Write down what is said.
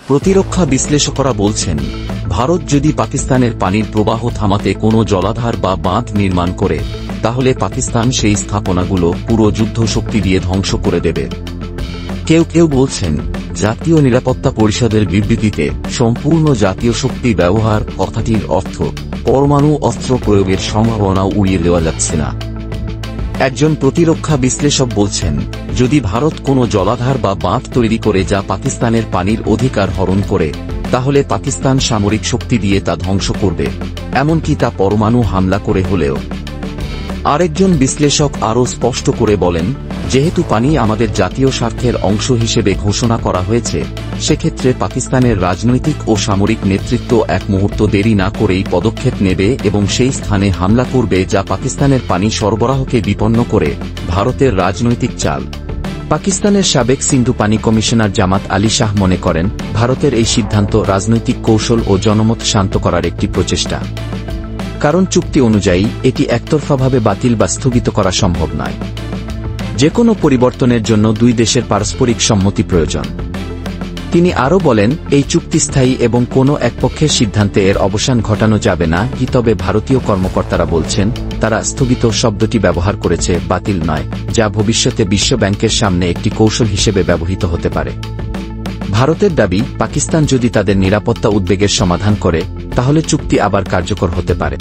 প্রতিরক্ষা বিশ্লেষকরা বলছেন, ভারত যদি পাকিস্তানের পানির প্রবাহ থামাতে কোনো জলাধার বা বাঁধ নির্মাণ করে, তাহলে পাকিস্তান সেই স্থাপনাগুলো পুরো যুদ্ধ শক্তি দিয়ে ধ্বংস করে দেবে। কেউ কেউ বলছেন, জাতীয় নিরাপত্তা পরিষদের বিবৃতিতে সম্পূর্ণ জাতীয় শক্তি ব্যবহার কথাটির অর্থ পরমাণু অস্ত্র প্রয়োগের সম্ভাবনাও উড়িয়ে দেওয়া যাচ্ছে না। একজন প্রতিরক্ষা বিশ্লেষক বলছেন, যদি ভারত কোনো জলাধার বা বাঁধ তৈরি করে যা পাকিস্তানের পানির অধিকার হরণ করে, তাহলে পাকিস্তান সামরিক শক্তি দিয়ে তা ধ্বংস করবে, এমনকি তা পরমাণু হামলা করে হলেও। আরেকজন বিশ্লেষক আরও স্পষ্ট করে বলেন, যেহেতু পানি আমাদের জাতীয় স্বার্থের অংশ হিসেবে ঘোষণা করা হয়েছে, সেক্ষেত্রে পাকিস্তানের রাজনৈতিক ও সামরিক নেতৃত্ব এক মুহূর্ত দেরি না করেই পদক্ষেপ নেবে এবং সেই স্থানে হামলা করবে যা পাকিস্তানের পানি সরবরাহকে বিপন্ন করে। ভারতের রাজনৈতিক চাল। পাকিস্তানের সাবেক সিন্ধু পানি কমিশনার জামাত আলী শাহ মনে করেন, ভারতের এই সিদ্ধান্ত রাজনৈতিক কৌশল ও জনমত শান্ত করার একটি প্রচেষ্টা। কারণ চুক্তি অনুযায়ী এটি একতরফাভাবে বাতিল বা স্থগিত করা সম্ভব নয়। যে কোনো পরিবর্তনের জন্য দুই দেশের পারস্পরিক সম্মতি প্রয়োজন। তিনি আরও বলেন, এই চুক্তি স্থায়ী এবং কোনো একপক্ষের সিদ্ধান্তে এর অবসান ঘটানো যাবে না। তবে ভারতীয় কর্মকর্তারা বলছেন, তারা স্থগিত শব্দটি ব্যবহার করেছে, বাতিল নয়, যা ভবিষ্যতে বিশ্ব ব্যাংকের সামনে একটি কৌশল হিসেবে ব্যবহৃত হতে পারে। ভারতের দাবি, পাকিস্তান যদি তাদের নিরাপত্তা উদ্বেগের সমাধান করে, তাহলে চুক্তি আবার কার্যকর হতে পারে।